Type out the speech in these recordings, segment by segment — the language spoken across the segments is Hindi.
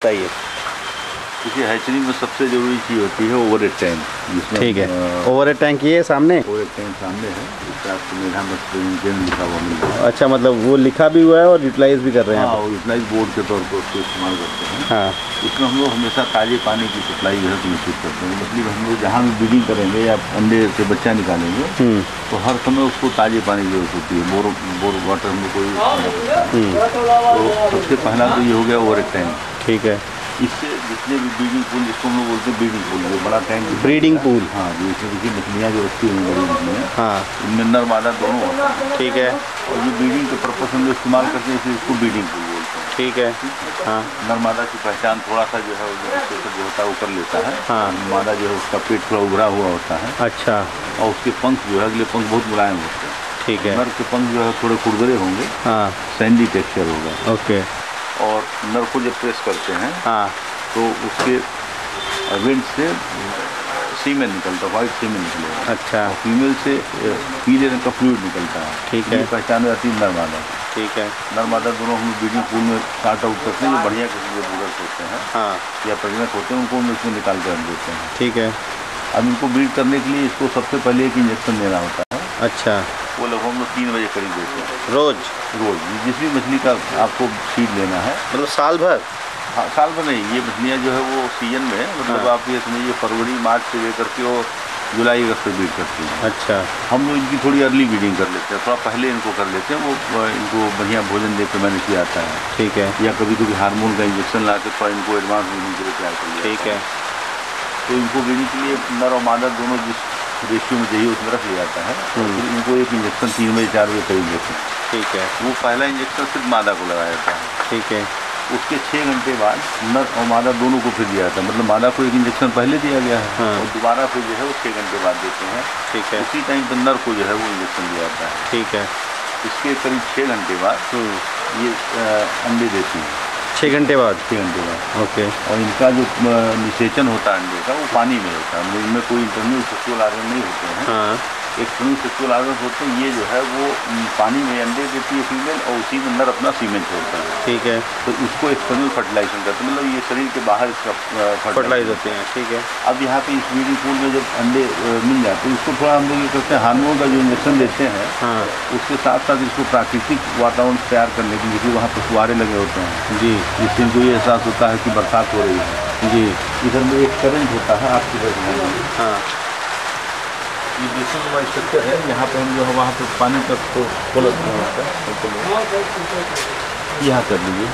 बताइए। देखिए हैचरी में सबसे ज़रूरी चीज़ होती है ओवरहेड टैंक, जिसमें ठीक है। ओवरहेड टैंक ये है सामने। ओवरहेड टैंक सामने है, इसका आपको मेधा मस्टर लिखा हुआ मिल रहा है। अच्छा, मतलब वो लिखा भी हुआ है और यूटिलाइज भी कर रहे हैं। हाँ, और यूटिलाइज बोर्ड के तौर पर उसको इस्तेमाल करते हैं। हाँ, इसमें हम लोग हमेशा ताज़े पानी की सप्लाई जो है सुनिश्चित करते हैं। मछली हम लोग जहाँ भी ब्रीडिंग करेंगे या अंडे से बच्चा निकालेंगे तो हर समय उसको ताज़े पानी की जरूरत होती है। बोर वाटर में कोई तो सबसे पहला तो ये हो गया ओवरहेड टैंक। ठीक है। इससे जितने भी ब्रीडिंग पूल, जिसको हम लोग बोलते हैं ब्रीडिंग पूल, जो बड़ा टैंक ब्रीडिंग पूल। हाँ, जो इसमें देखिए मछलियाँ जो रखी हुई बड़ी मछलियाँ, हाँ, इनमें नर मादा दोनों होता है। ठीक है। और जो ब्रीडिंग के पर्पस हम लोग इस्तेमाल करते हैं, इसको ब्रीडिंग पूल बोलते हैं। ठीक है। हाँ, नर मादा की पहचान थोड़ा सा जो है जो होता है वो कर लेता है। हाँ, मादा जो है उसका पेट थोड़ा उभरा हुआ होता है। अच्छा। और उसके पंख जो है, अगले पंख बहुत मुलायम होते हैं। ठीक है। नर के पंख जो है थोड़े खुरदरे होंगे। हाँ, सैंडी टेक्सचर होगा। ओके। और नर को जब प्रेस करते हैं हाँ, तो उसके वेंट से सीमेन निकलता है, वाइट सीमेन निकलेगा। अच्छा। और फीमेल से पीले रंग का फ्लूइड निकलता है। ठीक है। ये पहचान हो जाती है नर मादा। ठीक है। नर मादा दोनों हम ब्रीडिंग पूल में स्टार्ट आउट करते हैं। जो बढ़िया किस्म के ब्रूडर्स होते हैं हाँ, या प्रेग्नेंट होते हैं, उनको हम इसमें निकाल कर देते हैं। ठीक है। अब इनको ब्रीड करने के लिए इसको सबसे पहले एक इंजेक्शन देना होता है। अच्छा, वो लगभग हम लोग 3 बजे करीब देते हैं रोज। रोज। जिस भी मछली का आपको सीड लेना है, मतलब साल भर। हाँ, साल भर नहीं। ये मछलियाँ जो है वो सीजन में, मतलब हाँ, आप ये समझिए फरवरी मार्च से लेकर के वो जुलाई अगस्त तक ब्रीड करती हैं। अच्छा, हम लोग इनकी थोड़ी अर्ली ब्रीडिंग कर लेते हैं, थोड़ा पहले इनको कर लेते हैं। वो इनको बढ़िया भोजन दे के मैंने किया आता है। ठीक है। या कभी कभी हार्मोन का इंजेक्शन ला के थोड़ा इनको एडवांस ब्रीडिंग के लिए तैयार कर लिया। ठीक है। तो इनको ब्रीडिंग के लिए नर और मादा दोनों जिस रेशियो में चाहिए उसमें रख लिया जाता है। फिर इनको एक इंजेक्शन 3 बजे 4 बजे करीब देते हैं। ठीक है। वो पहला इंजेक्शन सिर्फ मादा को लगाया जाता है। ठीक है। उसके 6 घंटे बाद नर और मादा दोनों को फिर दिया जाता है। मतलब मादा को एक इंजेक्शन पहले दिया गया है। हाँ, और दोबारा फिर जो है वो 6 घंटे बाद देते हैं। ठीक है। उसी टाइम पर नर को जो है वो इंजेक्शन दिया जाता है। ठीक है। इसके करीब 6 घंटे बाद ये अंडे देती हैं। 6 घंटे बाद। 6 घंटे बाद। ओके। और इनका जो निषेचन होता है अंडे का, वो पानी में होता है। मतलब इनमें कोई इंटरनल सेक्सुअल ऑर्गन नहीं होते हैं। हाँ, एक्सटर्नल सेक्सुअल ऑर्गन होते हैं। ये जो है वो पानी में अंडे देती है फीमेल, और उसी में नर अपना सीमेन छोड़ता है। ठीक है। तो इसको एक्सटर्नल फर्टिलाइजेशन करते हैं, मतलब ये शरीर के बाहर इसका फर्टिलाइज होते हैं। ठीक है। अब यहाँ पे इस ब्रीडिंग पूल में जब अंडे मिल जाते हैं, इसको थोड़ा हम लोग ये करते हैं, हार्मोन का जो इंजेक्शन देते हैं, हाँ, उसके साथ साथ इसको प्राकृतिक वातावरण तैयार करने के लिए, क्योंकि वहाँ पर फुहारे लगे होते हैं, जी, जिससे इनको ये एहसास होता है कि बरसात हो रही है। जी, इधर में एक करंट होता है आपकी तरफ में। हाँ, ये बेसिन वाला स्ट्रक्चर है। यहाँ पे हम जो है वहाँ पे पानी का खोल यहाँ कर लीजिए।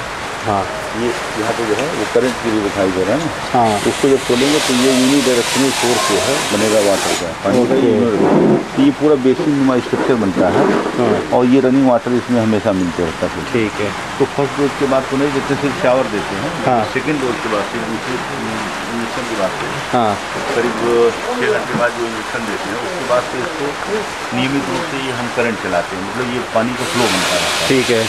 हाँ, ये यहाँ पे जो है वो करंट की भी दिखाई दे रहा है ना। हाँ, उसको जब खोलेंगे तो ये यूनिडायरेक्शनल सोर्स जो है बनेगा वाटर का, पानी का। ये पूरा बेसिन नुमा स्ट्रक्चर बनता है। हाँ, और ये रनिंग वाटर इसमें हमेशा मिलते रहता है। ठीक है। तो फर्स्ट डोज के बाद तो नहीं देते, सिर्फ शावर देते हैं। हाँ, सेकेंड डोज के बाद, फिर दूसरे इंजेक्शन की बात करें, हाँ, करीब 6 घंटे बाद जो इंजेक्शन देते हैं, उसके बाद फिर इसको नियमित रूप से ये हम करंट चलाते हैं। मतलब ये पानी का फ्लो बनता रहता है। ठीक है।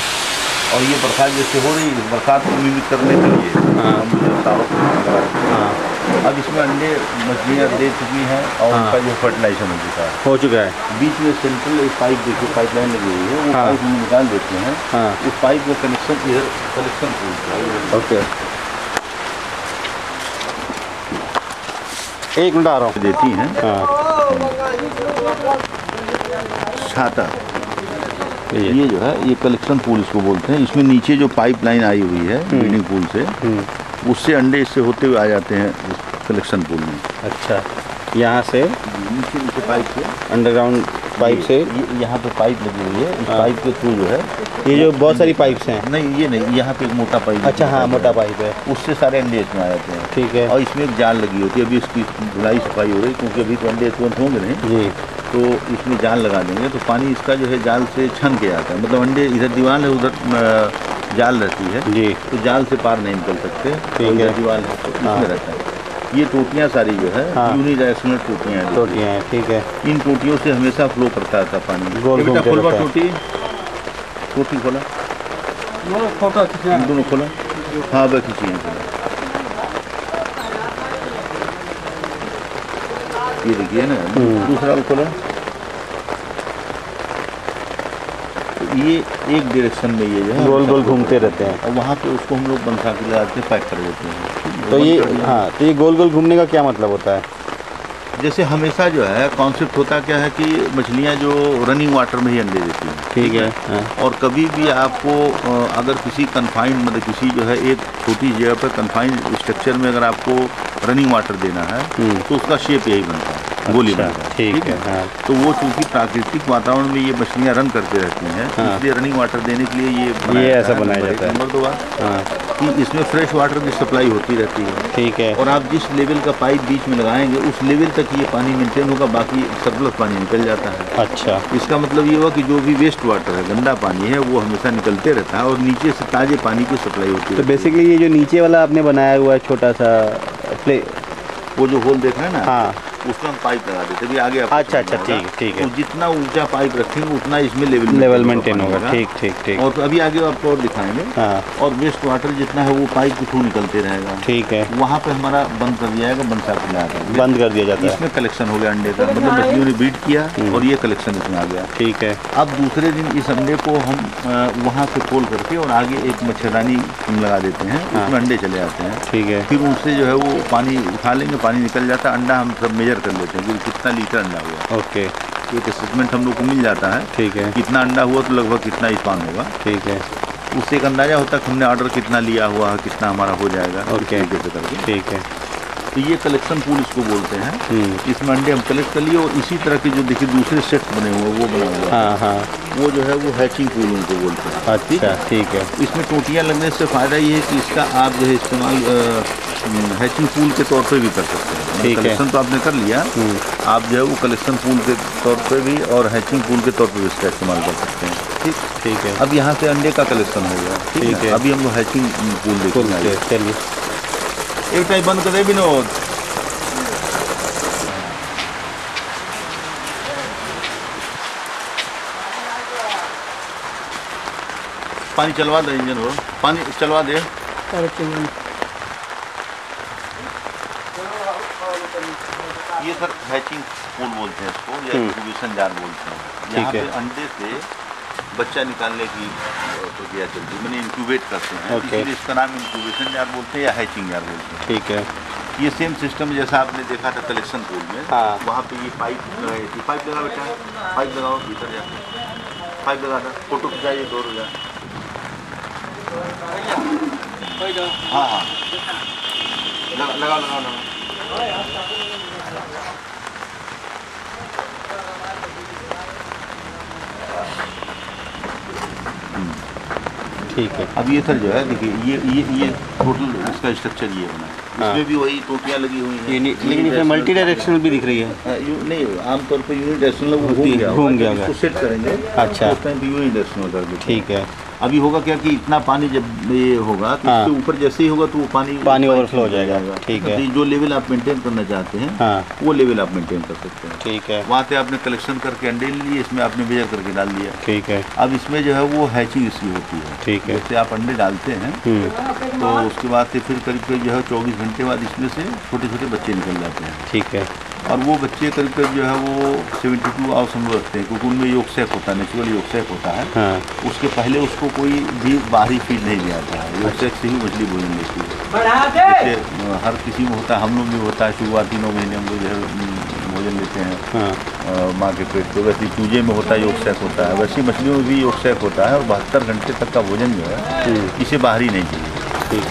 और ये बरसात जैसे हो रही है, बरसात को मिमिक करने के लिए हम जो शावर लगा रहे हैं। हाँ, अब इसमें अंडे मछलियाँ दे चुकी हैं और उनका जो फर्टिलाइजेशन हो चुका है। हो चुका है। बीच में सेंट्रल एक पाइप, देखिए पाइपलाइन लगी हुई है, वो हाँ, पाइप हम निकाल देते हैं। हाँ, उस पाइप का कनेक्शन इधर कलेक्शन पूल का है। ओके। 1 मिनट आ रहा हूँ। देती हैं हाँ, छाता। ये जो है ये कलेक्शन पूल इसको बोलते हैं। इसमें नीचे जो पाइपलाइन आई हुई है ब्रीडिंग पूल से, उससे अंडे इससे होते हुए आ जाते हैं कलेक्शन पूल में। अच्छा, यहाँ से नीचे पाइप से, अंडरग्राउंड पाइप से यहाँ पे पाइप लगी हुई है। इस पाइप के थ्रू जो है, ये जो बहुत सारी पाइप्स हैं। नहीं ये नहीं, यहाँ पे एक मोटा पाइप। अच्छा, हाँ, मोटा पाइप है। उससे सारे अंडे इसमें आ जाते हैं। ठीक है। और इसमें एक जाल लगी होती है। अभी इसकी धुलाई सफाई हो रही, क्योंकि अभी तो अंडे तुरंत होंगे नहीं। जी, तो इसमें जाल लगा देंगे तो पानी इसका जो है जाल से छन के आता है। मतलब अंडे इधर दीवार है, उधर जाल रहती है जी, तो जाल से पार नहीं निकल सकते। ठीक है। दीवार है तो इसमें रहता है। ये टोटियाँ सारी जो है यूनिडायरेक्शनल टोटियाँ हैं। टोटियाँ हैं। ठीक है। इन टोटियों से हमेशा फ्लो करता था पानी। गोल बेटा घूमते खोलवा रहता है। टोटी खोला, दोनों खोला। हाँ बस खींचिए। ये देखिए ना, दूसरा खोला। तो ये एक डायरेक्शन में ये जो है गोल गोल घूमते रहते हैं। और वहाँ पे उसको हम लोग बंसा के लगाते हैं, पैक कर देते हैं। तो ये हाँ, तो ये गोल गोल घूमने का क्या मतलब होता है? जैसे हमेशा जो है कॉन्सेप्ट होता क्या है कि मछलियाँ जो रनिंग वाटर में ही अंडे देती हैं। ठीक है। हाँ। और कभी भी आपको अगर किसी कन्फाइंड मतलब किसी जो है एक छोटी जगह पर कन्फाइंड स्ट्रक्चर में अगर आपको रनिंग वाटर देना है तो उसका शेप यही बनता है, गोली बनता है। ठीक है। हाँ। तो वो चूंकि प्राकृतिक वातावरण में ये मछलियाँ रन करते रहती हैं, इसलिए रनिंग वाटर देने के लिए ये ऐसा बनाया जाता है। नंबर 2 बात हाँ। कि इसमें फ्रेश वाटर की सप्लाई होती रहती है। ठीक है। और आप जिस लेवल का पाइप बीच में लगाएंगे उस लेवल तक ये पानी मेंटेन होगा, बाकी सरप्लस पानी निकल जाता है। अच्छा। इसका मतलब ये हुआ कि जो भी वेस्ट वाटर है, गंदा पानी है, वो हमेशा निकलते रहता है और नीचे से ताजे पानी की सप्लाई होती है। तो बेसिकली ये जो नीचे वाला आपने बनाया हुआ है छोटा सा प्ले, वो जो होल देख रहे हैं ना, हाँ, उसमें हम पाइप लगा देते अभी आगे आपको अच्छा समझ में होगा। ठीक है। तो जितना ऊंचा पाइप रखेंगे उतना इसमें लेवल मेंटेन होगा। ठीक। और अभी आगे आपको और दिखाएंगे। हाँ। और वेस्ट वाटर जितना है वो पाइप के थ्रू निकलते रहेगा। ठीक है। वहाँ पे हमारा बंद कर दिया जाएगा, बंद कर दिया जाता है। इसमें कलेक्शन हो गया अंडे का, मतलब मछलियों ने बीट किया और ये कलेक्शन इसमें आ गया। ठीक है। अब दूसरे दिन इस अंडे को हम वहाँ से खोल करके और आगे एक मच्छरदानी लगा देते हैं, उसमें अंडे चले जाते हैं। ठीक है। फिर उनसे जो है वो पानी उठा लेंगे, पानी निकल जाता है, अंडा हम सब मेजर कर लेते हैं कि कितना लीटर अंडा हुआ। ओके। एक असेसमेंट हम लोग को मिल जाता है। ठीक है। कितना अंडा हुआ तो लगभग कितना स्पान होगा। ठीक है। उससे एक अंदाजा होता है कि हमने ऑर्डर कितना लिया हुआ है, कितना हमारा हो जाएगा। ओके। इस तरीके से करके। ठीक है। तो ये कलेक्शन पूल इसको बोलते हैं। इसमें अंडे हम कलेक्ट कर लिए और इसी तरह के जो देखिए दूसरे सेट्स बने हुए वो बना हुआ है। हाँ। वो जो है वो हैचिंग पूल उनको बोलते हैं। अच्छा। ठीक है। इसमें टोटियाँ लगने से फ़ायदा ये है कि इसका आप जो है इस्तेमाल हैचिंग पूल के तौर पे भी कर सकते हैं। ठीक है। कलेक्शन तो आपने कर लिया, आप जो है वो कलेक्शन पूल के तौर पे भी और हैचिंग पूल के तौर पे भी इसका इस्तेमाल कर सकते हैं। ठीक है। अब यहाँ से अंडे का कलेक्शन हो गया। ठीक है। अभी हम लोग हैचिंग पूल देखेंगे। चलिए। एक टाइम बंद कर दे विनोद। पानी चलवा दे, इंजन हो पानी चलवा दे। ये सर हैचिंग पूल बोलते हैं इसको, या इंक्यूबेशन जार बोलते हैं। यहाँ पे अंडे से बच्चा निकालने की प्रक्रिया चलती है, मैंने इंक्यूबेट करते हैं, इसलिए इसका नाम इंक्यूबेशन जार बोलते हैं या हैचिंग जार बोलते हैं। ठीक है। ये सेम सिस्टम जैसा आपने देखा था कलेक्शन पूल में। हाँ। वहाँ पे ये पाइप लगाई थी। पाइप लगा बेटा, पाइप लगाओ भीतर जाके, पाइप लगा था, फोटो खिंचाइए 2 रुपया। हाँ, लगा। ठीक है। अब ये सर जो है देखिए ये टोटल इसका स्ट्रक्चर ये बना है। इसमें भी वही टोटियाँ लगी हुई हैं, लेकिन इसमें मल्टी डायरेक्शनल भी दिख रही है। नहीं, आमतौर पर यूनि डायरेक्शनल घूम गया इसको सेट करेंगे। अच्छा। उस टाइम पे यूनि डायरेक्शनल कर देते। ठीक है। अभी होगा क्या कि इतना पानी जब ये होगा तो इसके ऊपर जैसे ही होगा तो वो पानी ओवरफ्लो हो जाएगा। ठीक है। तो जो लेवल आप मेंटेन करना चाहते हैं वो लेवल आप मेंटेन कर सकते हैं। ठीक है। वहाँ से आपने कलेक्शन करके अंडे ले लिए, इसमें आपने मेजर करके डाल दिया। ठीक है। अब इसमें जो है वो हैचिंग इसकी होती है। ठीक है। जैसे आप अंडे डालते हैं तो उसके बाद से फिर करीब जो है 24 घंटे बाद इसमें से छोटे छोटे बच्चे निकल जाते हैं। ठीक है। और वो बच्चे करीब जो है वो 72 आवर्स हम लोग रखते हैं, क्योंकि उनमें योग सेक होता है, नेचुरल योग सेक होता है। हाँ। उसके पहले उसको कोई भी बाहरी फीड नहीं दिया जाता है, योग सेक से ही मछली भोजन लेती है। जैसे हर किसी में होता है, हम लोग में होता है, शुरुआती 9 महीने हम लोग जो है भोजन लेते हैं माँ के पेट पे। वैसे चूजे में होता है योग सेक होता है, वैसे मछलियों में भी योग सेक होता है। और 72 घंटे तक का भोजन जो है इसे बाहरी नहीं चाहिए।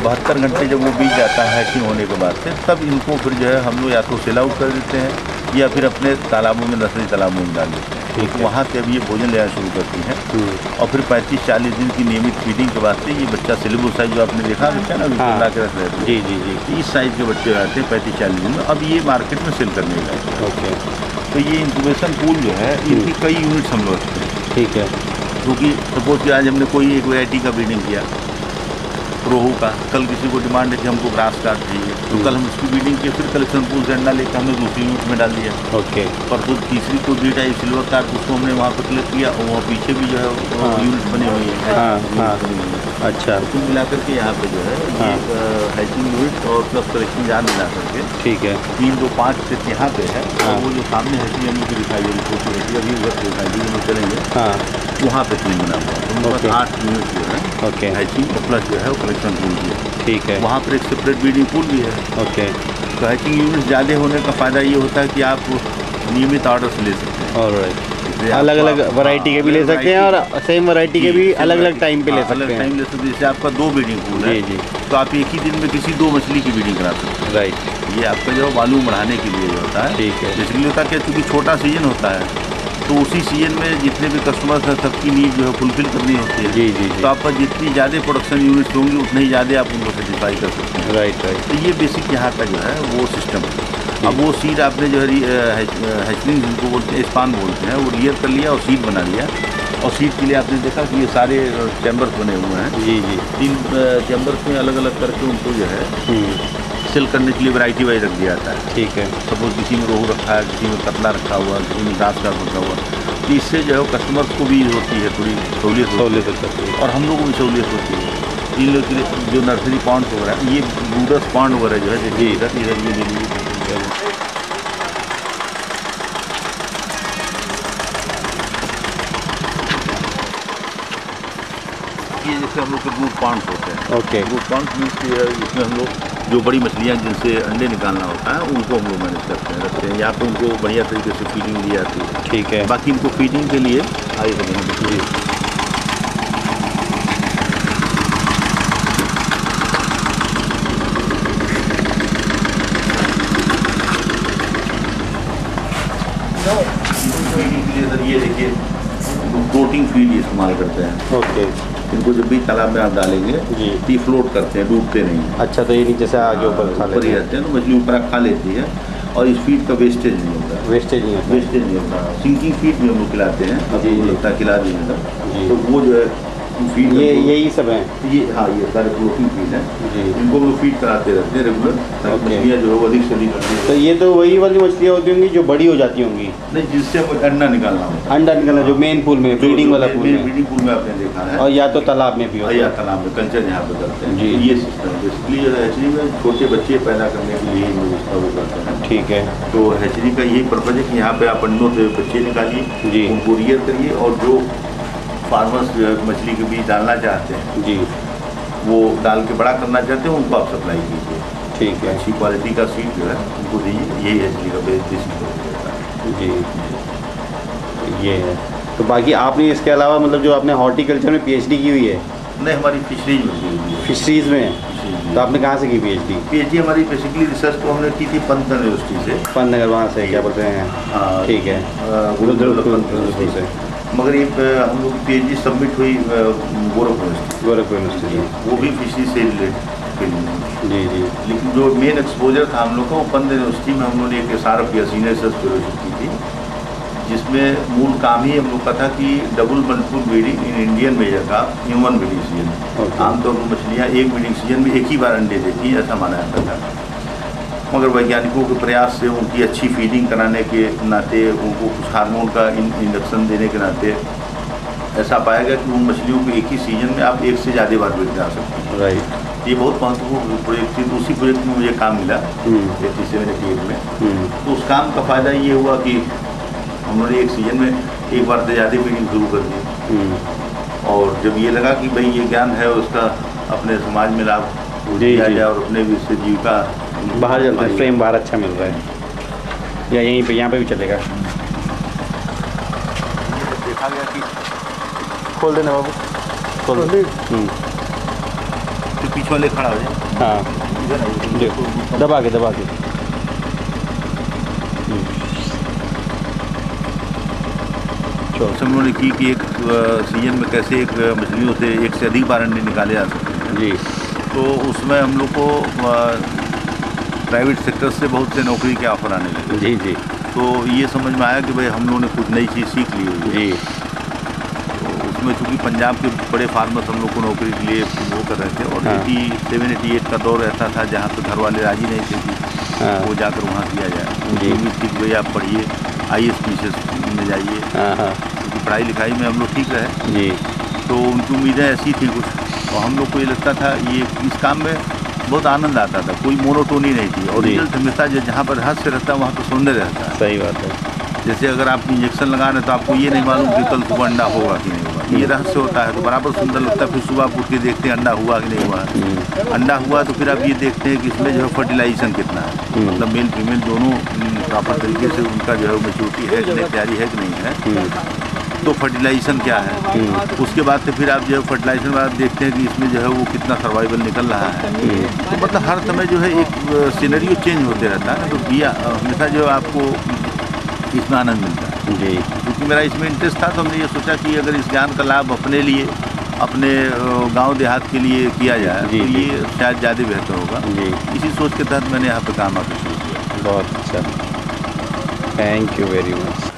72 घंटे जब वो बीत जाता है हैचिंग होने के बाद से, तब इनको फिर जो है हम लोग या तो सेल आउट कर देते हैं या फिर अपने तालाबों में, नर्सरी तालाबों में डाल देते हैं। तो वहाँ से अब ये भोजन लेना शुरू करती हैं। और फिर 35-40 दिन की नियमित फीडिंग के बाद से ये बच्चा सिलेबल साइज जो आपने देखा बच्चा ना ला के रख रहे थे, जी, इस साइज़ के बच्चे रहते हैं 35-40 दिन में। अब ये मार्केट में सेल करने लगे। ओके। तो ये इंक्यूबेशन पूल जो है इनकी कई यूनिट्स हम लोग रखते हैं। ठीक है। क्योंकि सपोज कि आज हमने कोई एक वैरायटी का ब्रीडिंग किया, रोहू का, कल किसी को डिमांड है कि हमको ग्रास काट चाहिए, तो कल हम उसकी ब्रीडिंग किए, फिर कलेक्शन पूल से अंडा लेकर हमने दूसरी यूनिट में डाल दिया। ओके। परसों तीसरी को ब्रीड आई सिल्वर कार्प, उसको हमने वहाँ पर कलेक्ट किया और वहाँ पीछे भी जो है यूनिट बनी हुई है। हाँ। अच्छा। तो कुल मिला करके यहाँ पे जो है ये हैचिंग यूनिट और प्लस कलेक्शन जान मिला करके ठीक है। 3 2 5 सेट यहाँ पे है। और वो जो सामने हैचिंग हम लोग दिखाई दे रही फोटो रहती है, अभी उधर से दिखाई दी, हम लोग चलेंगे वहाँ पे 3 बना हुआ है। तो ओके। 8 यूनिट जो है ओके। हैचिंग और प्लस जो है वो कलेक्शन पूल भी है। ठीक है। वहाँ पर एक सेपरेट ब्रीडिंग पूल भी है। ओके। तो हैचिंग यूनिट ज़्यादा होने का फ़ायदा ये होता है कि आप नियमित ऑर्डर्स ले सकते हैं। ऑलराइट। अलग अलग वैरायटी के भी ले सकते हैं और सेम वैरायटी के भी अलग अलग टाइम पे ले सकते हैं। अलग टाइम ले सकते हैं। जैसे आपका 2 ब्रीडिंग पूल है जी। तो आप एक ही दिन में किसी 2 मछली की ब्रीडिंग करा सकते हैं। राइट। ये आपका जो वॉल्यूम बढ़ाने के लिए जो होता है, ठीक है। इसलिए होता है कि चूँकि छोटा सीजन होता है तो उसी सीजन में जितने भी कस्टमर्स हैं सबकी नीड जो है फुलफिल करनी होती है। जी। तो आपका जितनी ज़्यादा प्रोडक्शन यूनिट्स होंगी उतने ही ज़्यादा आप उनको सेटिस्फाई कर सकते हैं। राइट। तो ये बेसिक यहाँ का जो है वो सिस्टम है। अब वो सीड आपने जो है हैचलिंग जिनको बोलते हैं, स्पान बोलते हैं, वो रियर कर लिया और सीड बना लिया। और सीड के लिए आपने देखा कि ये सारे चैम्बर्स बने हुए हैं। जी। 3 चैम्बर्स में अलग अलग करके उनको जो है सेल करने के लिए वैरायटी वाइज रख दिया जाता है। ठीक है। सपोज किसी में रोहू रखा है, किसी में कतला रखा हुआ, किसी में घास का रखा हुआ। तो इससे जो है कस्टमर्स को भी होती है थोड़ी सहूलियत होती है और हम लोगों को भी सहूलियत होती है। इन लोग के लिए जो नर्सरी पॉन्ड वगैरह, ये ब्रूडर्स पॉन्ड वगैरह जो है देखिए इधर ये जैसे हम लोग के ब्रूड पॉन्ड्स होते हैं। ओके। ब्रूड पॉन्ड्स मीन्स इसमें हम लोग जो बड़ी मछलियाँ जिनसे अंडे निकालना होता है उनको हम लोग मैनेज करते हैं, रखते हैं। यहाँ पे उनको बढ़िया तरीके से फीडिंग दी जाती है। ठीक है। बाकी इनको फीडिंग के लिए आइए हम यहाँ पे फीडिंग के लिए सर ये देखिए फ्लोटिंग फीड इस्तेमाल करते हैं। ओके। इनको जब भी तालाब में आप डालेंगे जी। तो फ्लोट करते हैं, डूबते नहीं हैं। अच्छा, तो ये नीचे से आगे ऊपर खा ऊपर ही लेते रहते हैं तो मछली ऊपर खा लेती है और इस फीड का वेस्टेज नहीं होता। वेस्टेज नहीं होता। वेस्टेज नहीं होता। सिंकिंग फीड भी हम लोग खिलाते हैं, जी। लगता है खिला दिए जी। तो वो जो है फीड यही सब है। ये हाँ ये सारे प्रोटीन फीड हैं। जी। इनको हम लोग फीड कराते रहते हैं रेगुलर, ताकि ओके। मछलियाँ जो है वो अधिक से अधिक अंडे तो ये तो वही वाली मछलियाँ होती होंगी जो बड़ी हो जाती होंगी। नहीं, जिससे हमको अंडा निकालना होता है। अंडा निकलना जो मेन पूल में, ब्रीडिंग वाला पूल में, ब्रीडिंग पूल में आपने देखा है। और या तो तालाब में भी होता या है। तालाब में कल्चर यहाँ पे करते हैं। जी। तो ये सिस्टम है। इसलिए हैचरी में छोटे बच्चे पैदा करने के लिए हम लोग इसका वो करते हैं। ठीक है। तो हैचरी का यही पर्पज है कि यहाँ पे आप अंडों से बच्चे निकालिए, जी। उनको रियर करिए और जो फार्मर्स जो है मछली के बीज डालना चाहते हैं जी। वो डाल के बड़ा करना चाहते हैं उनको आप सप्लाई कीजिए। ठीक है। अच्छी क्वालिटी का सीड जो है उनको दीजिए। यही हैचरी का बेसिक होता है। जी। ये है। तो बाकी आपने इसके अलावा मतलब जो आपने हॉर्टिकल्चर में पीएचडी की हुई है? नहीं, हमारी फिशरीज में की हुई है। फिशरीज में? तो आपने कहाँ से की पीएचडी? पीएचडी हमारी बेसिकली रिसर्च तो हमने की थी पंत यूनिवर्सिटी से। पंतनगर वहाँ से क्या बोलते हैं? हाँ, ठीक है। रुद्रपुर से। मगर ये हम लोग की पीएचडी सबमिट हुई गोरखपुर यूनिवर्सिटी। वो भी फिशरी से रिलेटेड। जी। लेकिन जो मेन एक्सपोजर था हम लोग का वो पंत यूनिवर्सिटी में हम लोगों ने एक SRF या सीनियर रिसर्च फेलोशिप की थी, जिसमें मूल काम ही हम लोग का था कि double multiple breeding in Indian major का इन वन ब्रीडिंग सीजन। आमतौर पर मछलियाँ एक ब्रीडिंग सीजन में एक ही बार अंडे देती हैं, ऐसा माना जाता था। मगर वैज्ञानिकों के प्रयास से उनकी अच्छी फीडिंग कराने के नाते, उनको कुछ हार्मोन का इंजेक्शन देने के नाते ऐसा पाया गया कि उन मछलियों को एक ही सीजन में आप एक से ज़्यादा बार बेच जा सकते हैं। राइट। ये बहुत महत्वपूर्ण प्रोजेक्ट थी। तो उसी प्रोजेक्ट में मुझे काम मिला 87 में। तो उस काम का फ़ायदा ये हुआ कि हम लोगों ने एक सीजन में एक बार से ज़्यादा ब्रीडिंग शुरू कर दी। और जब ये लगा कि भाई ये ज्ञान है उसका अपने समाज में लाभ दिया जाए और अपने भी इससे जीविका बाहर चलते हैं, फ्रेम बाहर अच्छा मिल रहा है या यहीं पे यहाँ पे भी चलेगा? देखा गया कि खोल देना बाबू, खोल दे। तो पीछे वाले खड़ा हो जाए। हाँ, इधर आइए, दबा के हम लोगों ने की कि एक सीजन में कैसे एक मछलियों से एक से अधिक बार अंडे निकाले जा सकते हैं। जी। तो उसमें हम लोग को प्राइवेट सेक्टर से बहुत से नौकरी के ऑफर आने लगे। जी। तो ये समझ में आया कि भाई हम लोगों ने कुछ नई चीज़ सीख ली हुई है। जी। तो समय चूँकि पंजाब के बड़े फार्मर्स हम लोग को नौकरी के लिए वो कर रहे थे, और 87-88 का दौर ऐसा था जहाँ पे घर वाले राजी नहीं थे कि वो जाकर वहाँ किया जाए। उनकी उम्मीद थी कि भैया आप पढ़िए, IAS में जाइए, क्योंकि पढ़ाई लिखाई में हम लोग ठीक रहे जी, तो उनकी उम्मीदें ऐसी थी कुछ, और हम लोग को ये लगता था ये इस काम में बहुत आनंद आता था, कोई मोनोटोनी नहीं थी, और रिजल्ट हमेशा जहाँ पर रहस्य रहता है वहाँ पर सौंदर्य रहता है। सही बात है। जैसे अगर आप इंजेक्शन लगा रहे हैं तो आपको ये नहीं मालूम कि कल सुबह अंडा होगा कि नहीं होगा, ये रहस्य होता है, तो बराबर सुंदर लगता है। फिर सुबह आप उठ के देखते हैं अंडा हुआ कि नहीं हुआ, अंडा हुआ तो फिर आप ये देखते हैं कि इसमें जो है फर्टिलाइजेशन कितना है, मतलब मेल फीमेल दोनों प्रॉपर तरीके से उनका जो है मेच्योरिटी है कि नहीं, तैयारी है कि नहीं है, तो फर्टिलाइजेशन क्या है। उसके बाद से फिर आप जो है फर्टिलाइजेशन बाद देखते हैं कि इसमें जो है वो कितना सर्वाइवल निकल रहा है। तो मतलब हर समय जो है एक सिनेरियो चेंज होते रहता है, तो बिया हमेशा जो है आपको इसमें आनंद मिलता है जी। क्योंकि मेरा इसमें इंटरेस्ट था, तो हमने ये सोचा कि अगर इस ज्ञान का लाभ अपने लिए, अपने गांव देहात के लिए किया जाए तो ये शायद ज़्यादा बेहतर होगा जी। इसी सोच के तहत मैंने यहाँ पे काम आकर शुरू किया। बहुत अच्छा, थैंक यू वेरी मच।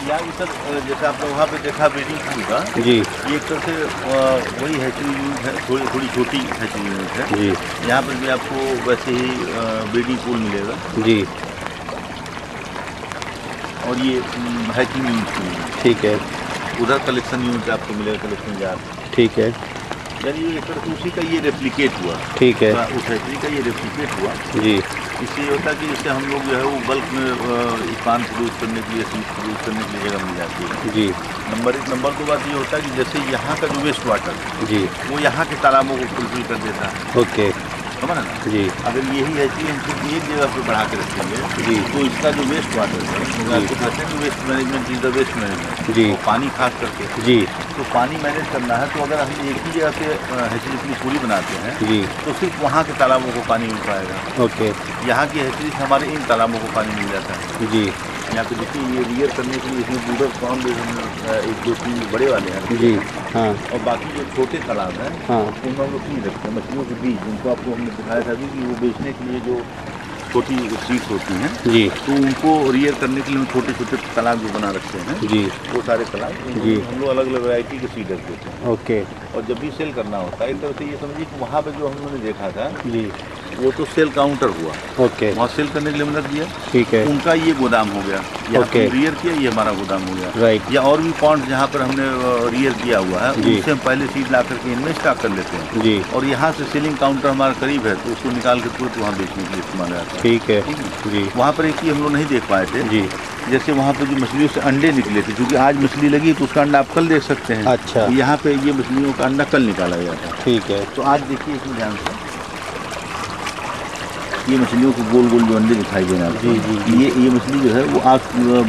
यहाँ सर जैसे आपने वहाँ पे देखा ब्रीडिंग पूल का जी, ये एक तरह से वही हैचरी यूनिट है, थोड़ी छोटी हैचरी यूनिट है जी। यहाँ पर भी आपको वैसे ही ब्रीडिंग पूल मिलेगा जी, और ये हैचिंग यूनिट ठीक है। उधर कलेक्शन यूनिट आपको मिलेगा, कलेक्शन जार, ठीक है। यानी ये एक तरह से उसी का ये रेप्लिकेट हुआ, ठीक है, उस हैचरी का ये रेप्लिकेट हुआ जी। इससे ये होता है कि इससे हम लोग जो है वो बल्क में पान प्रोड्यूस करने के लिए, सीड प्रोड्यूस करने के लिए जगह मिल जाती है जी। नंबर 2 बात ये होता है कि जैसे यहाँ का जो वेस्ट वाटर जी, वो यहाँ के तालाबों को फुलफिल कर देता है। ओके, समझ ना जी। अगर यही है कि हम सिर्फ एक जगह पे बढ़ा के रखेंगे जी, तो इसका जो वेस्ट वाटर है, आपको कहते हैं कि waste management is the waste management जी, पानी खास करके जी, तो पानी मैनेज करना है, तो अगर हम एक ही जगह पे हैचरी अपनी पूरी बनाते हैं जी, तो सिर्फ वहाँ के तालाबों को पानी मिल पाएगा। ओके, यहाँ की हैचरी से हमारे इन तालाबों को पानी मिल जाता है जी। यहाँ पे देखिए ये रियर करने के लिए इसमें बूढ़र फार्म 1-2-3 बड़े वाले हैं जी, हाँ, और बाकी जो छोटे तालाब हैं हाँ, उनमें हम लोग नहीं रखते हैं मछलियों के बीज, जिनको आपको हमने दिखाया था कि वो बेचने के लिए जो छोटी सीड्स होती हैं जी, तो उनको रियर करने के लिए हम छोटे छोटे तालाब जो बना रखते हैं जी, वो सारे तालाब जी हम लोग अलग अलग वैरायटी के सीड रख देते हैं। ओके, और जब भी सेल करना होता है एक तरह से ये समझिए कि वहाँ पे जो हम लोगों ने देखा था जी, वो तो सेल काउंटर हुआ, ओके, वहाँ सेल करने के लिए हमने रख दिया, ठीक है, उनका ये गोदाम हो गया, ओके, रियर किया, ये हमारा गोदाम हो गया, राइट। या और भी पॉइंट जहाँ पर हमने रियर किया हुआ है उनसे हम पहले सीड ला करके इनमें स्टॉक कर लेते हैं जी, और यहाँ से सेलिंग काउंटर हमारा करीब है, तो उसको निकाल के तुरंत वहाँ बेचने के लिए इस्तेमाल आता है। ठीक है जी। वहाँ पर एक चीज़ हम लोग नहीं देख पाए थे जी, जैसे वहाँ पे जो मछलियों से अंडे निकले थे, क्योंकि आज मछली लगी तो उसका अंडा आप कल देख सकते हैं। अच्छा, यहाँ पे ये मछलियों का अंडा कल निकाला गया था। ठीक है, तो आज देखिए इसमें ध्यान से ये मछलियों को गोल गोल जो अंडे दिखाई दे रहे हैं जी जी, ये मछली जो है वो आज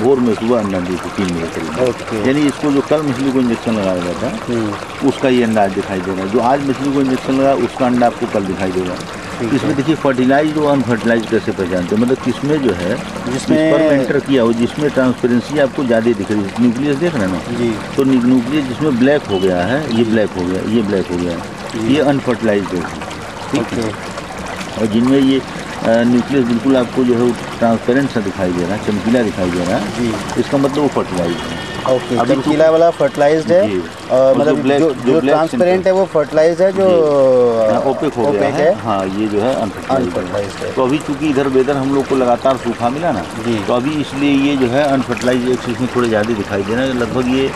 भोर में सुबह अंडा दी थी 3 बजे करीब, यानी इसको जो कल मछली को इंजेक्शन लगाया गया था उसका ये अंडा आज दिखाई दे रहा है, जो आज मछली को इंजेक्शन लगा उसका अंडा आपको कल दिखाई देगा। इसमें देखिए फर्टिलाइज और अनफर्टिलाइज कैसे पहचानते हैं, मतलब किसमें जो है जिसमें एंटर किया हो, जिसमें ट्रांसपेरेंसी आपको ज़्यादा दिख रही है, न्यूक्लियस देख रहे हैं ना जी, तो न्यूक्लियस जिसमें ब्लैक हो गया है, ये ब्लैक हो गया, ये ब्लैक हो गया, ये अनफर्टिलाइज है, ठीक है। और जिनमें ये न्यूक्लियस बिल्कुल आपको जो है ट्रांसपेरेंट सा दिखाई दे रहा है, चमकीला दिखाई दे रहा है जी, इसका मतलब वो फर्टिलाइज है। ओके, चमकीला वाला फर्टिलाइज्ड है, मतलब जो ट्रांसपेरेंट है वो फर्टिलाइज्ड है, जो ओपेक हो गया है हाँ, ये जो है अनफर्टिलाइज्ड है। तो अभी चूंकि इधर वेदर हम लोग को लगातार सूखा मिला ना जी, तो अभी इसलिए ये जो है अनफर्टिलाइज इसमें थोड़े ज़्यादा दिखाई दे रहा है, लगभग ये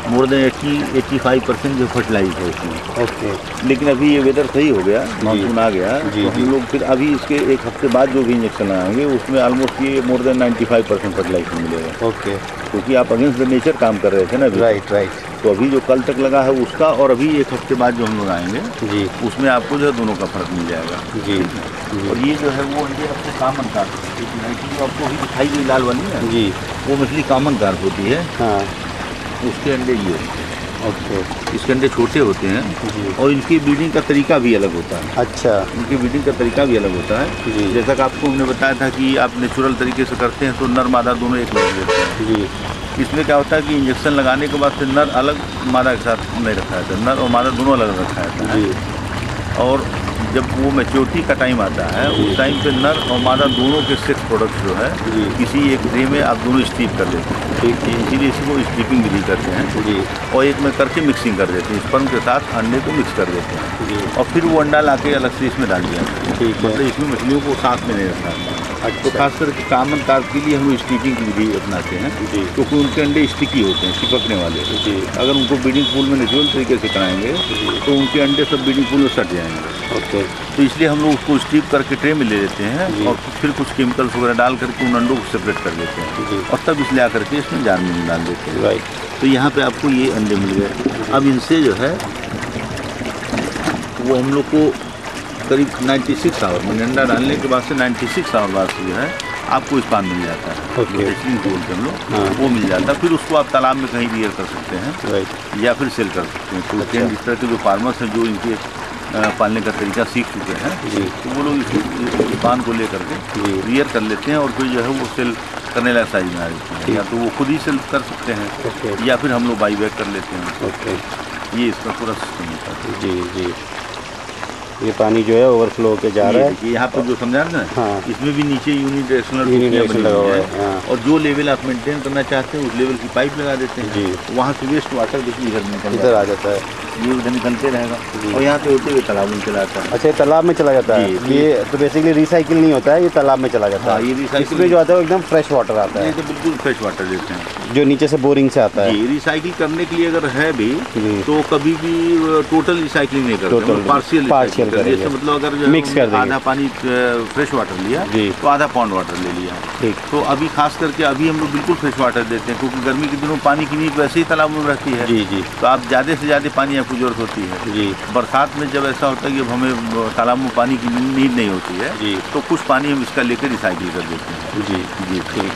मोर देन 80-85% जो फर्टिलाइज है इसमें। ओके, लेकिन अभी ये वेदर सही हो गया, मानसून आ गया, तो हम लोग फिर अभी इसके 1 हफ्ते बाद जो भी इंजेक्शन लगाएंगे उसमें ऑलमोस्ट ये मोर देन 95% फर्टिलाइजेशन मिलेगा। ओके, क्योंकि आप अगेंस्ट द नेचर काम कर रहे थे ना अभी, राइट राइट, तो अभी जो कल तक लगा है उसका और अभी 1 हफ्ते बाद जो हम लोग आएंगे जी, उसमें आपको जो है दोनों का फर्क मिल जाएगा जी। और ये जो है वो अंडे आपको कामन कार्प, जो आपको अभी दिखाई गई लाल वाली है जी, वो मछली कामन कार्प होती है हाँ, उसके अंडे ये होते हैं। ओके, इसके अंडे छोटे होते हैं और इनकी ब्रीडिंग का तरीका भी अलग होता है। अच्छा, इनकी ब्रीडिंग का तरीका भी अलग होता है जी, जैसा कि आपको हमने बताया था कि आप नेचुरल तरीके से करते हैं तो नर मादा दोनों एक लग लेते हैं जी। इसमें क्या होता है कि इंजेक्शन लगाने के बाद से नर अलग मादा के साथ नहीं रखा जाता है, नर और मादा दोनों अलग रखा जाता है। और जब वो मैच्योरिटी का टाइम आता है उस टाइम पे नर और मादा दोनों के सेक्स प्रोडक्ट्स जो है किसी एक ट्रे में आप दोनों स्टीप कर देते हैं। ठीक है, इसीलिए इसको स्टीपिंग विधि करते हैं जी। और एक में करके मिक्सिंग कर देते हैं, स्पर्म के साथ अंडे को मिक्स कर देते हैं जी। और फिर वो अंडा ला के अलग से इसमें डाल दिया जाता है। ठीक है, मतलब इसमें मछलियों को साथ में नहीं रखना है। तो खासकर कामन कार्प के लिए हम स्टीपिंग की विधि अपनाते हैं क्योंकि उनके अंडे स्टिकी होते हैं, चिपकने वाले जी। अगर उनको ब्रीडिंग पूल में नेचुरल तरीके से कराएंगे तो उनके अंडे सब ब्रीडिंग पूल में सट जाएंगे। ओके, तो इसलिए हम लोग उसको स्टीप करके ट्रे में ले लेते हैं और फिर कुछ केमिकल्स वगैरह डाल करके उन अंडों को सेपरेट कर देते हैं और तब इसलिए आकर के इसमें जान में डाल देते हैं। राइट, तो यहाँ पे आपको ये अंडे मिल गए। अब इनसे जो है वो हम लोग को करीब 96 आवर में अंडा डालने के बाद से 96 आवर बाद से जो है आपको स्पान मिल जाता है। ओके, बोलते हैं हम लोग, वो मिल जाता है। फिर उसको आप तालाब में कहीं रियर कर सकते हैं। राइट, या फिर सेल कर सकते हैं। तो इस तरह के जो फार्मर्स हैं जो इनके पालने का तरीका सीख चुके हैं तो वो लोग इस स्पान को लेकर के रियर कर लेते हैं और फिर जो है वो सेल करने लायक साइज में आ जाते हैं। या तो वो खुद ही सेल कर सकते हैं या फिर हम लोग बाई बैक कर लेते हैं। ओके, ये इसका पूरा सिस्टम होता है। जी जी, ये पानी जो है ओवरफ्लो होके जा रहा है। यहाँ पर जो समझा ना, हाँ, इसमें भी नीचे यूनिडायरेक्शनल लगा हुआ है। हाँ। और जो लेवल आप मेंटेन करना चाहते हैं उस लेवल की पाइप लगा देते हैं जी। वहाँ से वेस्ट वाटर देखिए इधर आ जाता है, ये उधर निकलते रहेगा और यहाँ पे होते हुए तालाब में चला जाता है। अच्छा, ये तालाब में चला जाता है। ये तो बेसिकली रिसाइकिल नहीं होता है, ये तालाब में चला जाता है। ये रिसाइकिल में जो आता है एकदम फ्रेश वाटर आता है। ये तो बिल्कुल फ्रेश वाटर देते हैं जो नीचे से बोरिंग से आता है। रिसाइकिल करने के लिए अगर है भी तो कभी भी टोटल रिसाइकलिंग नहीं करते, पार्शियल जैसे मतलब अगर मिक्स कर देंगे, आधा पानी फ्रेश वाटर लिया तो आधा पॉन्ड वाटर ले लिया। ठीक, तो अभी खास करके अभी हम लोग बिल्कुल फ्रेश वाटर देते हैं क्योंकि गर्मी के दिनों पानी की नीड वैसे ही तालाब में रहती है। जी जी, तो आप ज़्यादा से ज़्यादा पानी आपको जरूरत होती है जी। बरसात में जब ऐसा होता है कि हमें तालाब में पानी की नीड नहीं होती है जी, तो कुछ पानी हम इसका लेकर रिसाइकिल कर देते हैं। जी जी, ठीक।